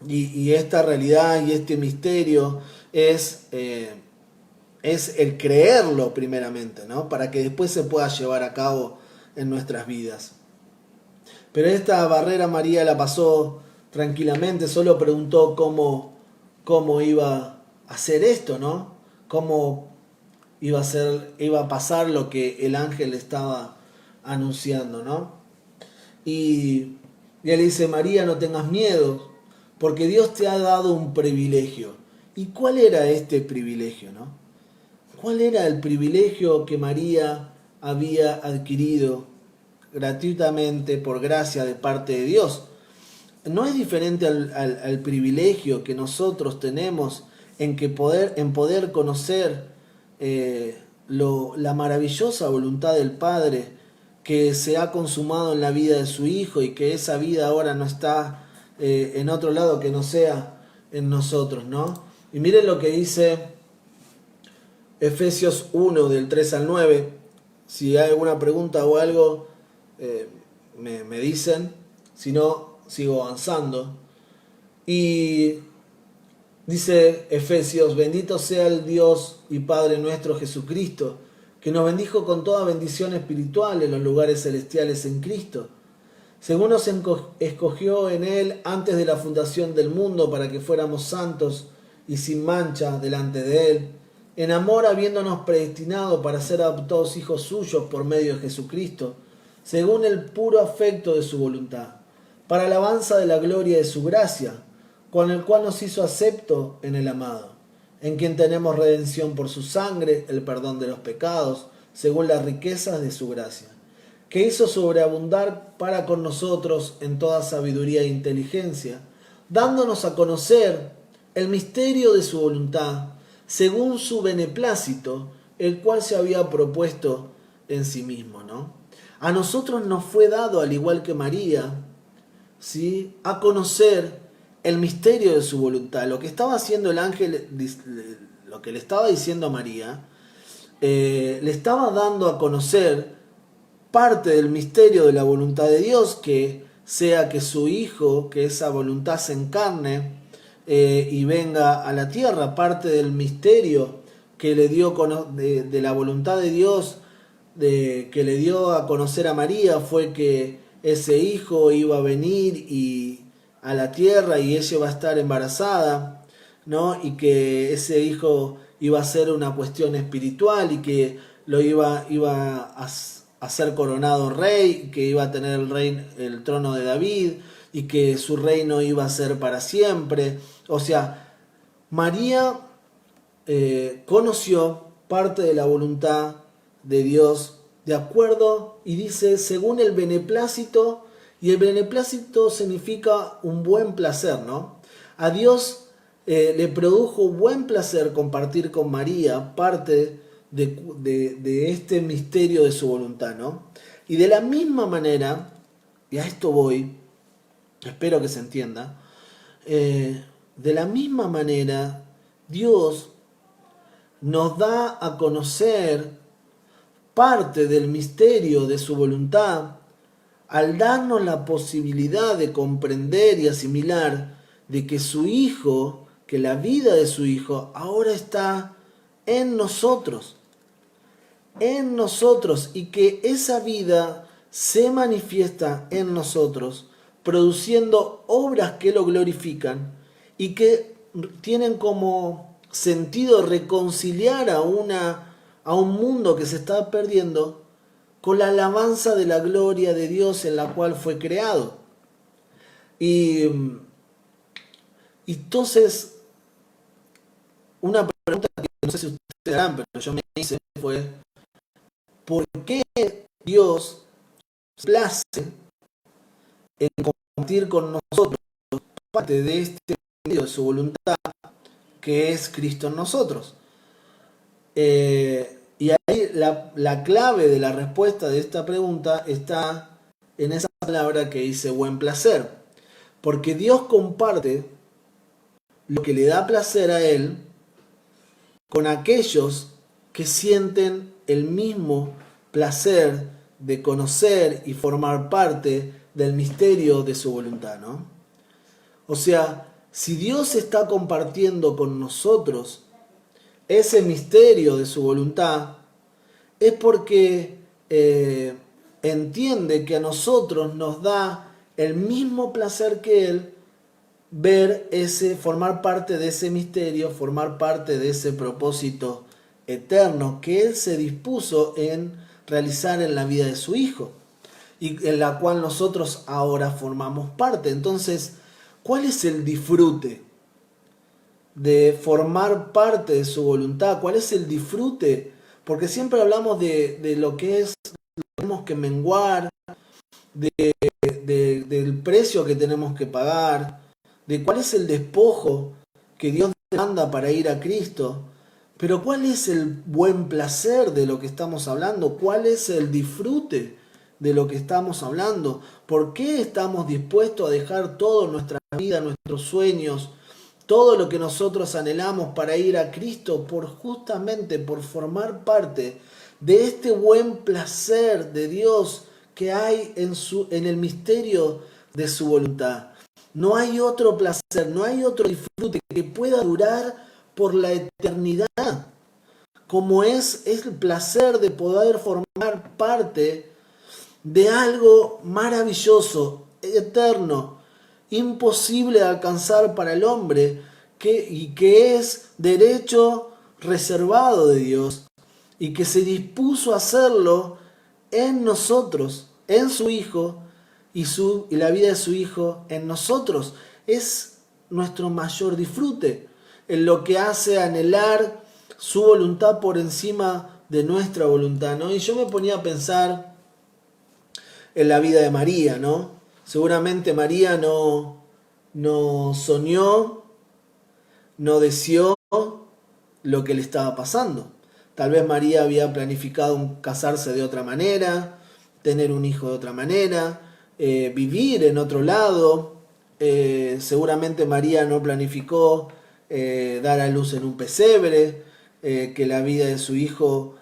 y esta realidad y este misterio es el creerlo primeramente, ¿no? Para que después se pueda llevar a cabo en nuestras vidas. Pero esta barrera María la pasó tranquilamente, solo preguntó cómo iba a hacer esto, ¿no? Cómo iba a pasar lo que el ángel estaba anunciando, ¿no? Y él dice, María, no tengas miedo, porque Dios te ha dado un privilegio. ¿Y cuál era este privilegio, no? ¿Cuál era el privilegio que María había adquirido gratuitamente por gracia de parte de Dios? No es diferente al privilegio que nosotros tenemos en poder conocer la maravillosa voluntad del Padre que se ha consumado en la vida de su Hijo y que esa vida ahora no está en otro lado que no sea en nosotros, ¿no? Y miren lo que dice Efesios 1 del 3 al 9. Si hay alguna pregunta o algo, me dicen. Si no, sigo avanzando. Y dice Efesios: bendito sea el Dios y Padre nuestro Jesucristo, que nos bendijo con toda bendición espiritual en los lugares celestiales en Cristo, según nos escogió en Él antes de la fundación del mundo para que fuéramos santos y sin mancha delante de Él, en amor habiéndonos predestinado para ser adoptados hijos suyos por medio de Jesucristo, según el puro afecto de su voluntad, para alabanza de la gloria de su gracia, con el cual nos hizo acepto en el amado, en quien tenemos redención por su sangre, el perdón de los pecados, según las riquezas de su gracia, que hizo sobreabundar para con nosotros en toda sabiduría e inteligencia, dándonos a conocer el misterio de su voluntad, según su beneplácito, el cual se había propuesto en sí mismo, ¿no? A nosotros nos fue dado, al igual que María, ¿sí?, a conocer el misterio de su voluntad. Lo que estaba haciendo el ángel, lo que le estaba diciendo a María, le estaba dando a conocer parte del misterio de la voluntad de Dios, que sea que su Hijo, que esa voluntad se encarne y venga a la tierra. Parte del misterio que le dio de la voluntad de Dios, que le dio a conocer a María, fue que ese Hijo iba a venir a la tierra y ella iba a estar embarazada, ¿no? Y que ese Hijo iba a ser una cuestión espiritual y que lo iba a ser coronado rey, que iba a tener el trono de David y que su reino iba a ser para siempre. O sea, María conoció parte de la voluntad de Dios de acuerdo, y dice, según el beneplácito, y el beneplácito significa un buen placer, ¿no? A Dios le produjo buen placer compartir con María parte de este misterio de su voluntad, ¿no? Y de la misma manera, y a esto voy, espero que se entienda, de la misma manera Dios nos da a conocer parte del misterio de su voluntad al darnos la posibilidad de comprender y asimilar de que su Hijo, que la vida de su Hijo ahora está en nosotros, y que esa vida se manifiesta en nosotros, produciendo obras que lo glorifican y que tienen como sentido reconciliar a un mundo que se está perdiendo con la alabanza de la gloria de Dios en la cual fue creado. Y entonces, una pregunta que no sé si ustedes harán, pero yo me hice fue: ¿por qué Dios se place en compartir con nosotros parte de este medio de su voluntad, que es Cristo en nosotros? Y ahí la clave de la respuesta de esta pregunta está en esa palabra que dice buen placer. Porque Dios comparte lo que le da placer a Él con aquellos que sienten el mismo placer de conocer y formar parte del misterio de su voluntad, ¿no? O sea, si Dios está compartiendo con nosotros ese misterio de su voluntad, es porque entiende que a nosotros nos da el mismo placer que Él ver formar parte de ese misterio, formar parte de ese propósito eterno que Él se dispuso en realizar en la vida de su Hijo y en la cual nosotros ahora formamos parte. Entonces, ¿cuál es el disfrute de formar parte de su voluntad? ¿Cuál es el disfrute? Porque siempre hablamos de lo que es, lo que tenemos que menguar, del precio que tenemos que pagar, de cuál es el despojo que Dios demanda para ir a Cristo. Pero ¿cuál es el buen placer de lo que estamos hablando? ¿Cuál es el disfrute de lo que estamos hablando? ¿Por qué estamos dispuestos a dejar toda nuestra vida, nuestros sueños, todo lo que nosotros anhelamos para ir a Cristo? Justamente por formar parte de este buen placer de Dios que hay en el misterio de su voluntad. No hay otro placer, no hay otro disfrute que pueda durar por la eternidad, como es el placer de poder formar parte de algo maravilloso, eterno, imposible de alcanzar para el hombre, y que es derecho reservado de Dios, y que se dispuso a hacerlo en nosotros, en su Hijo, y la vida de su Hijo en nosotros. Es nuestro mayor disfrute, en lo que hace anhelar su voluntad por encima de nuestra voluntad, ¿no? Y yo me ponía a pensar en la vida de María, ¿no? Seguramente María no soñó, no deseó lo que le estaba pasando. Tal vez María había planificado casarse de otra manera, tener un hijo de otra manera, vivir en otro lado. Seguramente María no planificó dar a luz en un pesebre, que la vida de su hijo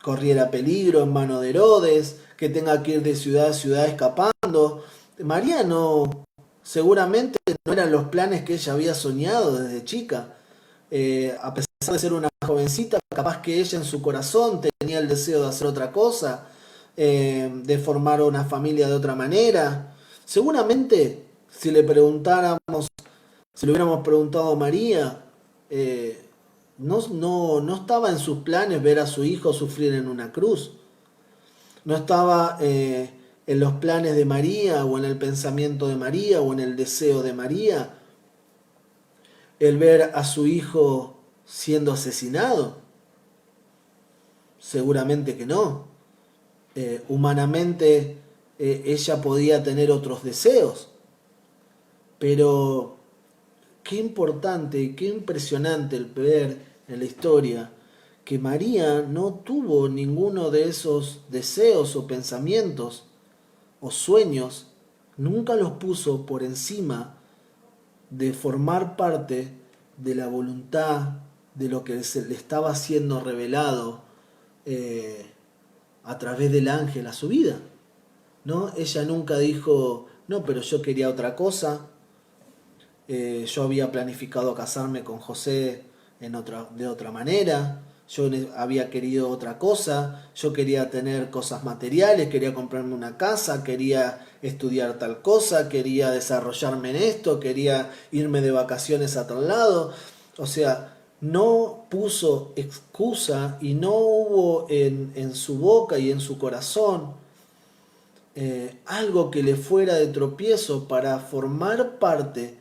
corriera peligro en mano de Herodes, que tenga que ir de ciudad a ciudad escapando. María seguramente no eran los planes que ella había soñado desde chica. A pesar de ser una jovencita, capaz que ella en su corazón tenía el deseo de hacer otra cosa, de formar una familia de otra manera. Seguramente, si le preguntáramos, si le hubiéramos preguntado a María, no estaba en sus planes ver a su hijo sufrir en una cruz. No estaba en los planes de María, o en el pensamiento de María, o en el deseo de María, el ver a su hijo siendo asesinado. Seguramente que no. Humanamente ella podía tener otros deseos, pero qué importante y qué impresionante el ver en la historia que María no tuvo ninguno de esos deseos o pensamientos o sueños, nunca los puso por encima de formar parte de la voluntad de lo que se le estaba siendo revelado eh, a través del ángel a su vida, ¿no? Ella nunca dijo, no, pero yo quería otra cosa, yo había planificado casarme con José de otra manera, yo había querido otra cosa, yo quería tener cosas materiales, quería comprarme una casa, quería estudiar tal cosa, quería desarrollarme en esto, quería irme de vacaciones a tal lado. O sea, no puso excusa y no hubo en su boca y en su corazón algo que le fuera de tropiezo para formar parte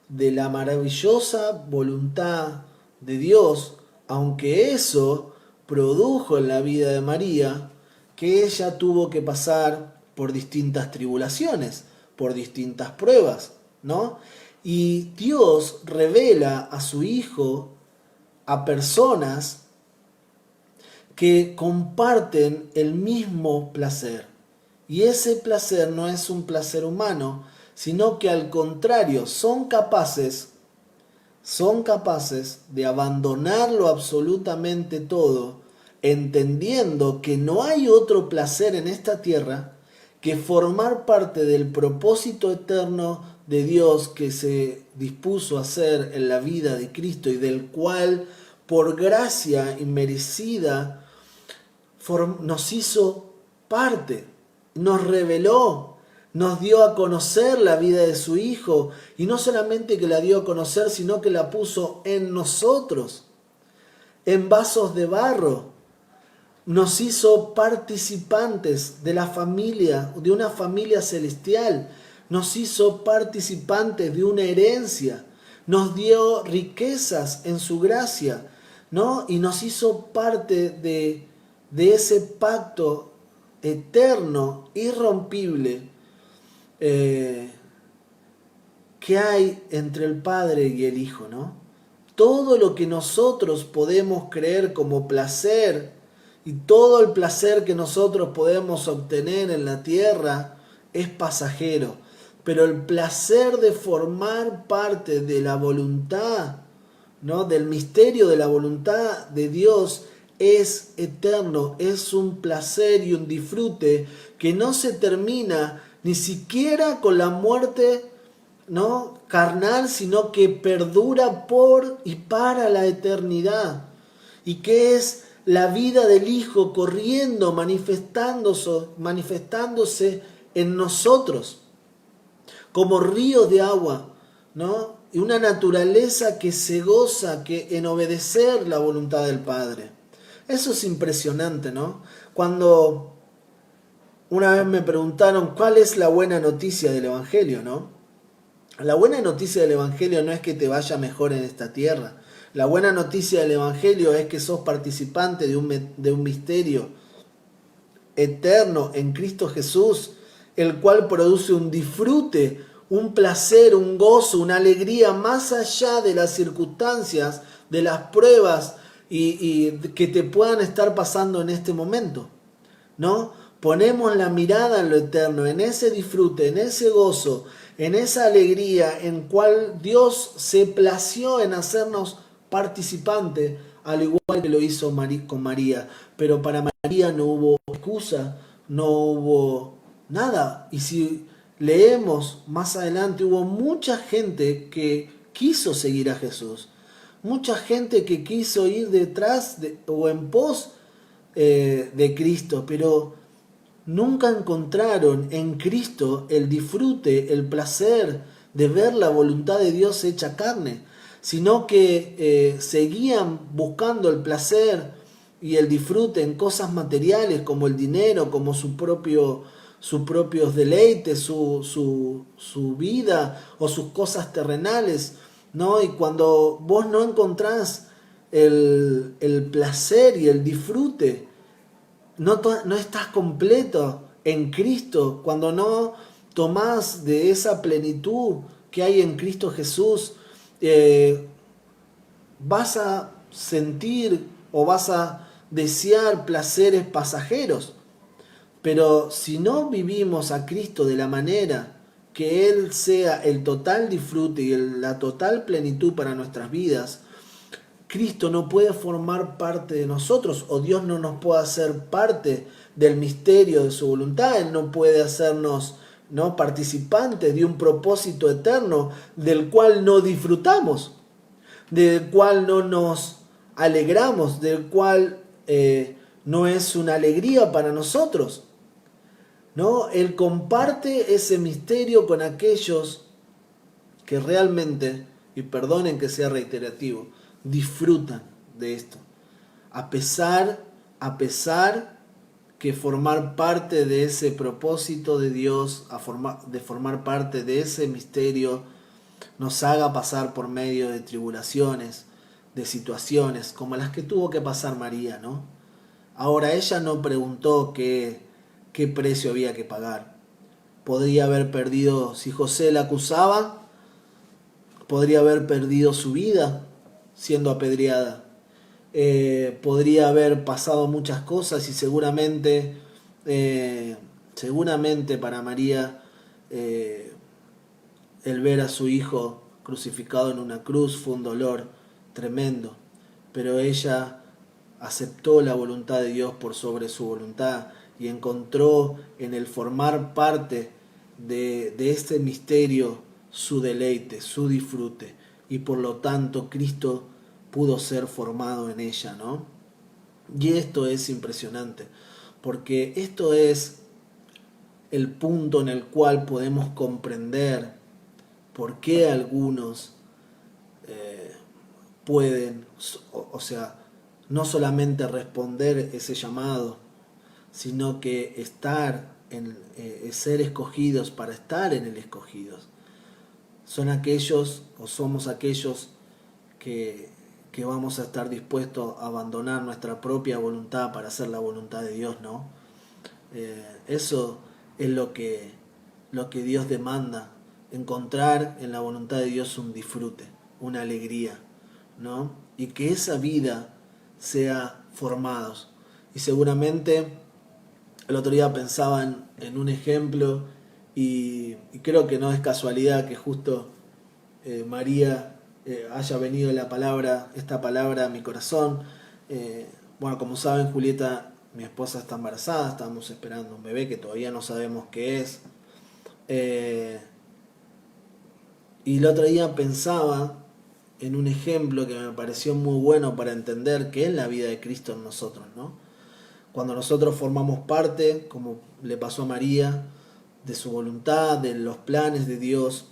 de la maravillosa voluntad de Dios, aunque eso produjo en la vida de María que ella tuvo que pasar por distintas tribulaciones, por distintas pruebas, ¿no? Y Dios revela a su Hijo a personas que comparten el mismo placer. Y ese placer no es un placer humano, sino que al contrario, son capaces de abandonarlo absolutamente todo, entendiendo que no hay otro placer en esta tierra que formar parte del propósito eterno de Dios que se dispuso a hacer en la vida de Cristo, y del cual, por gracia inmerecida, nos hizo parte, nos reveló, nos dio a conocer la vida de su Hijo, y no solamente que la dio a conocer, sino que la puso en nosotros, en vasos de barro. Nos hizo participantes de la familia, de una familia celestial. Nos hizo participantes de una herencia. Nos dio riquezas en su gracia, ¿no? Y nos hizo parte de ese pacto eterno, irrompible, que hay entre el Padre y el Hijo, ¿no? todo lo que nosotros podemos creer como placer y todo el placer que nosotros podemos obtener en la tierra es pasajero. Pero el placer de formar parte de la voluntad, ¿no?, del misterio de la voluntad de Dios es eterno, es un placer y un disfrute que no se termina ni siquiera con la muerte, ¿no?, carnal, sino que perdura por y para la eternidad, y que es la vida del Hijo corriendo, manifestándose en nosotros como ríos de agua, ¿no? Y una naturaleza que se goza que en obedecer la voluntad del Padre. Eso es impresionante, ¿no? Cuando una vez me preguntaron cuál es la buena noticia del Evangelio, ¿no? La buena noticia del Evangelio no es que te vaya mejor en esta tierra. La buena noticia del Evangelio es que sos participante de un misterio eterno en Cristo Jesús, el cual produce un disfrute, un placer, un gozo, una alegría más allá de las circunstancias, de las pruebas y que te puedan estar pasando en este momento, ¿no? Ponemos la mirada en lo eterno, en ese disfrute, en ese gozo, en esa alegría en cual Dios se plació en hacernos participantes, al igual que lo hizo con María. Pero para María no hubo excusa, no hubo nada. Y si leemos más adelante, hubo mucha gente que quiso seguir a Jesús. Mucha gente que quiso ir detrás o en pos de Cristo, pero nunca encontraron en Cristo el disfrute, el placer de ver la voluntad de Dios hecha carne, sino que seguían buscando el placer y el disfrute en cosas materiales como el dinero, como sus propios deleites, su vida o sus cosas terrenales, ¿no? Y cuando vos no encontrás el placer y el disfrute, no estás completo en Cristo, cuando no tomás de esa plenitud que hay en Cristo Jesús, vas a sentir o vas a desear placeres pasajeros. Pero si no vivimos a Cristo de la manera que Él sea el total disfrute y la total plenitud para nuestras vidas, Cristo no puede formar parte de nosotros, o Dios no nos puede hacer parte del misterio de su voluntad. Él no puede hacernos, ¿no?, participantes de un propósito eterno del cual no disfrutamos, del cual no nos alegramos, del cual no es una alegría para nosotros, ¿no? Él comparte ese misterio con aquellos que realmente, y perdonen que sea reiterativo, disfrutan de esto. A pesar que formar parte de ese propósito de Dios, de formar parte de ese misterio, nos haga pasar por medio de tribulaciones, de situaciones como las que tuvo que pasar María, ¿no? Ahora, ella no preguntó qué precio había que pagar. Podría haber perdido, si José la acusaba, podría haber perdido su vida siendo apedreada. Podría haber pasado muchas cosas y seguramente para María el ver a su hijo crucificado en una cruz fue un dolor tremendo, pero ella aceptó la voluntad de Dios por sobre su voluntad y encontró en el formar parte de este misterio su deleite, su disfrute, y por lo tanto Cristo pudo ser formado en ella, ¿no? Y esto es impresionante, porque esto es el punto en el cual podemos comprender por qué algunos pueden, o sea, no solamente responder ese llamado, sino que ser escogidos para estar en el escogidos. Son aquellos, o somos aquellos que vamos a estar dispuestos a abandonar nuestra propia voluntad para hacer la voluntad de Dios, ¿no? Eso es lo que Dios demanda, encontrar en la voluntad de Dios un disfrute, una alegría, ¿no? Y que esa vida sea formados. Y seguramente el otro día pensaba en un ejemplo y creo que no es casualidad que justo María haya venido esta palabra a mi corazón. Bueno, como saben, Julieta, mi esposa, está embarazada, estamos esperando un bebé que todavía no sabemos qué es. Eh, y el otro día pensaba en un ejemplo que me pareció muy bueno para entender qué es la vida de Cristo en nosotros, ¿no? Cuando nosotros formamos parte, como le pasó a María, de su voluntad, de los planes de Dios,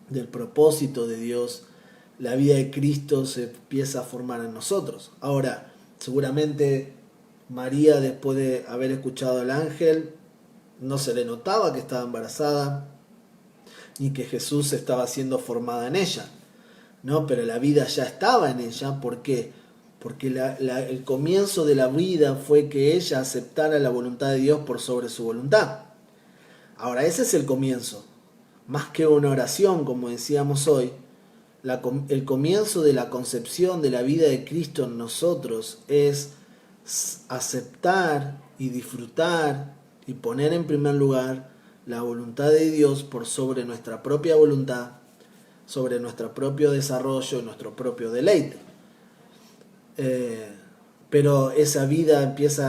del propósito de Dios, la vida de Cristo se empieza a formar en nosotros. Ahora, seguramente María, después de haber escuchado al ángel, no se le notaba que estaba embarazada, ni que Jesús estaba siendo formada en ella, ¿no? Pero la vida ya estaba en ella. ¿Por qué? Porque el comienzo de la vida fue que ella aceptara la voluntad de Dios por sobre su voluntad. Ahora, ese es el comienzo. Más que una oración, como decíamos hoy, el comienzo de la concepción de la vida de Cristo en nosotros es aceptar y disfrutar y poner en primer lugar la voluntad de Dios por sobre nuestra propia voluntad, sobre nuestro propio desarrollo, nuestro propio deleite. Pero esa vida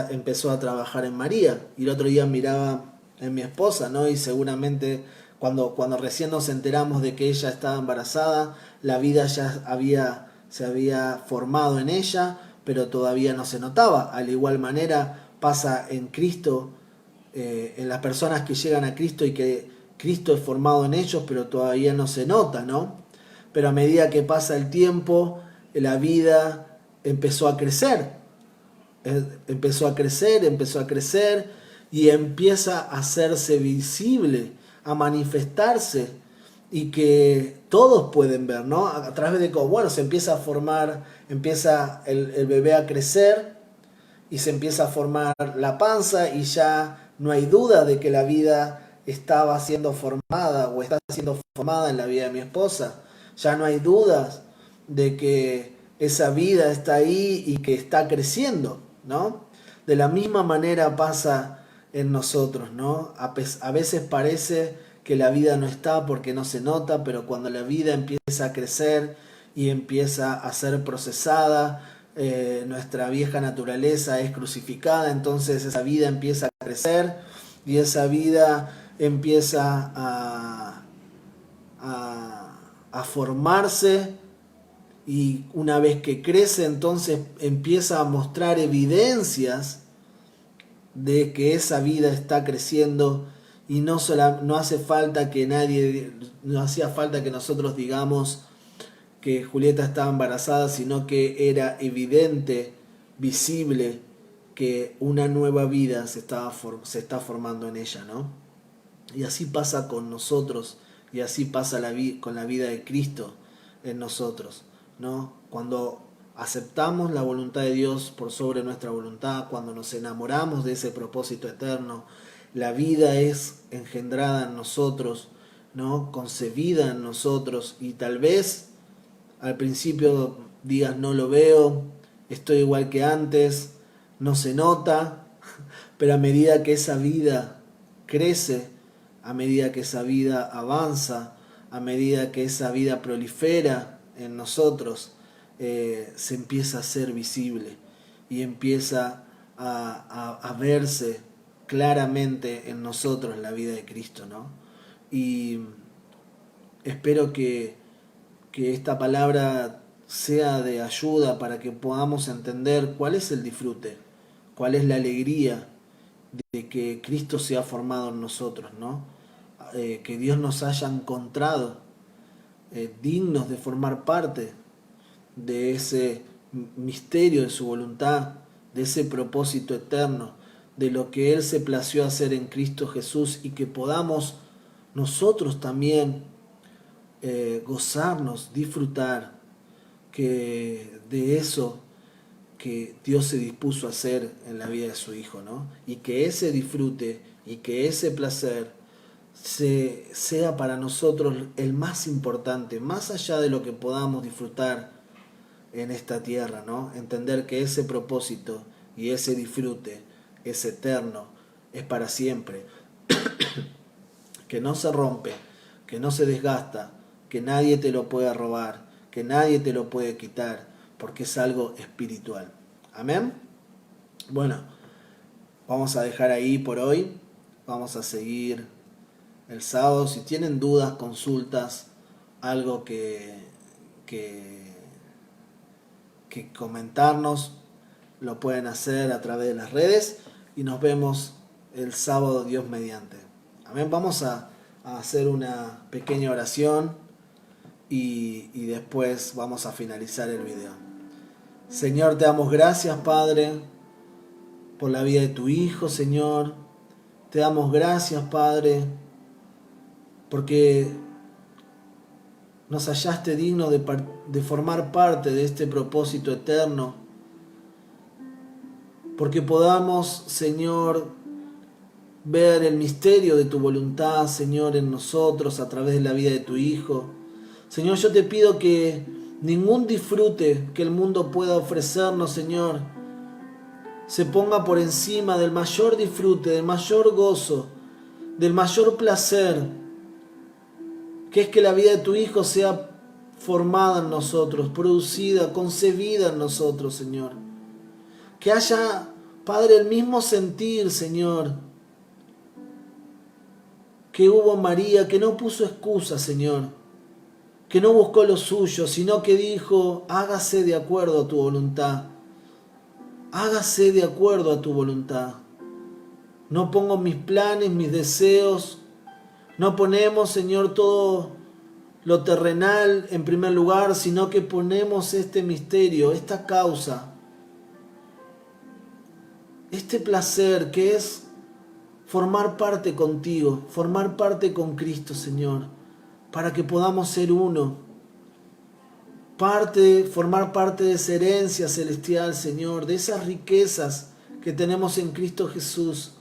empezó a trabajar en María. Y el otro día miraba en mi esposa, ¿no? Y seguramente cuando recién nos enteramos de que ella estaba embarazada, la vida se había formado en ella, pero todavía no se notaba. Al igual manera pasa en Cristo, en las personas que llegan a Cristo y que Cristo es formado en ellos, pero todavía no se nota, ¿no? Pero a medida que pasa el tiempo, la vida empezó a crecer, empezó a crecer y empieza a hacerse visible, a manifestarse y que todos pueden ver, ¿no? A través de cómo, bueno, se empieza a formar, empieza el bebé a crecer y se empieza a formar la panza y ya no hay duda de que la vida estaba siendo formada o está siendo formada en la vida de mi esposa. Ya no hay dudas de que esa vida está ahí y que está creciendo, ¿no? De la misma manera pasa en nosotros, ¿no? A veces parece que la vida no está porque no se nota, pero cuando la vida empieza a crecer y empieza a ser procesada, nuestra vieja naturaleza es crucificada, entonces esa vida empieza a crecer y esa vida empieza a formarse, y una vez que crece entonces empieza a mostrar evidencias de que esa vida está creciendo y no hace falta que no hacía falta que nosotros digamos que Julieta estaba embarazada, sino que era evidente, visible, que una nueva vida se está formando en ella, ¿no? Y así pasa con nosotros, y así pasa con la vida de Cristo en nosotros, ¿no? Cuando aceptamos la voluntad de Dios por sobre nuestra voluntad, cuando nos enamoramos de ese propósito eterno, la vida es engendrada en nosotros, ¿no? Concebida en nosotros, y tal vez al principio digas no lo veo, estoy igual que antes, no se nota, pero a medida que esa vida crece, a medida que esa vida avanza, a medida que esa vida prolifera en nosotros, se empieza a ser visible y empieza a verse claramente en nosotros la vida de Cristo, ¿no? Y espero que esta palabra sea de ayuda para que podamos entender cuál es el disfrute, cuál es la alegría de que Cristo se ha formado en nosotros, ¿no? Que Dios nos haya encontrado dignos de formar parte de ese misterio de su voluntad, de ese propósito eterno, de lo que Él se plació hacer en Cristo Jesús, y que podamos nosotros también gozarnos, disfrutar de eso que Dios se dispuso a hacer en la vida de su Hijo, ¿no? Y que ese disfrute y que ese placer sea para nosotros el más importante, más allá de lo que podamos disfrutar en esta tierra, ¿no? Entender que ese propósito y ese disfrute es eterno, es para siempre, que no se rompe, que no se desgasta, que nadie te lo puede robar, que nadie te lo puede quitar, porque es algo espiritual. Amén. Bueno, vamos a dejar ahí por hoy, vamos a seguir el sábado. Si tienen dudas, consultas, algo que comentarnos, lo pueden hacer a través de las redes y nos vemos el sábado, Dios mediante. Amén. Vamos a hacer una pequeña oración y después vamos a finalizar el video. Señor, te damos gracias, Padre, por la vida de tu Hijo, Señor. Te damos gracias, Padre, porque nos hallaste dignos de formar parte de este propósito eterno, porque podamos, Señor, ver el misterio de tu voluntad, Señor, en nosotros a través de la vida de tu Hijo. Señor, yo te pido que ningún disfrute que el mundo pueda ofrecernos, Señor, se ponga por encima del mayor disfrute, del mayor gozo, del mayor placer, que es que la vida de tu Hijo sea formada en nosotros, producida, concebida en nosotros, Señor. Que haya, Padre, el mismo sentir, Señor, que hubo en María, que no puso excusa, Señor, que no buscó lo suyo, sino que dijo, hágase de acuerdo a tu voluntad. Hágase de acuerdo a tu voluntad. No pongo mis planes, mis deseos. No ponemos, Señor, todo lo terrenal en primer lugar, sino que ponemos este misterio, esta causa, este placer que es formar parte contigo, formar parte con Cristo, Señor, para que podamos ser uno. Formar parte de esa herencia celestial, Señor, de esas riquezas que tenemos en Cristo Jesús.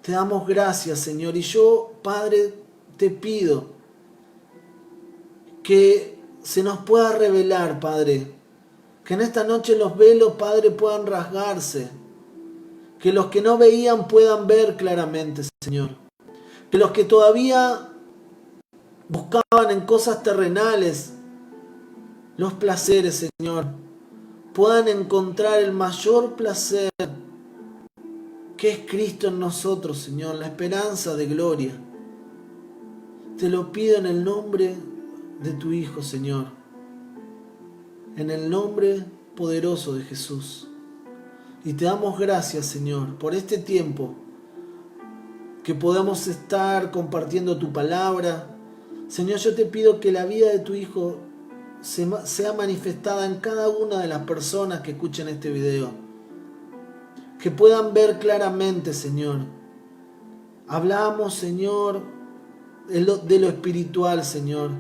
Te damos gracias, Señor, y yo, Padre, te pido que se nos pueda revelar, Padre, que en esta noche los velos, Padre, puedan rasgarse, que los que no veían puedan ver claramente, Señor, que los que todavía buscaban en cosas terrenales los placeres, Señor, puedan encontrar el mayor placer que es Cristo en nosotros, Señor, la esperanza de gloria. Te lo pido en el nombre de tu Hijo, Señor, en el nombre poderoso de Jesús. Y te damos gracias, Señor, por este tiempo que podemos estar compartiendo tu palabra. Señor, yo te pido que la vida de tu Hijo sea manifestada en cada una de las personas que escuchen este video. Que puedan ver claramente, Señor. Hablamos, Señor, de lo espiritual, Señor,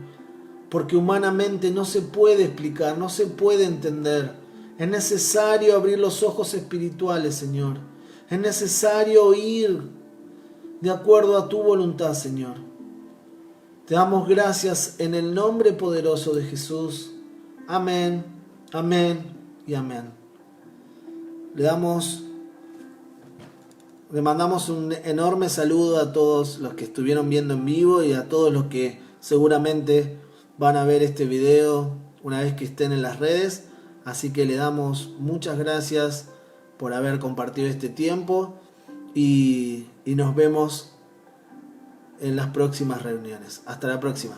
porque humanamente no se puede explicar, no se puede entender. Es necesario abrir los ojos espirituales, Señor. Es necesario oír de acuerdo a tu voluntad, Señor. Te damos gracias en el nombre poderoso de Jesús. Amén, amén y amén. Le mandamos un enorme saludo a todos los que estuvieron viendo en vivo y a todos los que seguramente van a ver este video una vez que estén en las redes. Así que le damos muchas gracias por haber compartido este tiempo y nos vemos en las próximas reuniones. Hasta la próxima.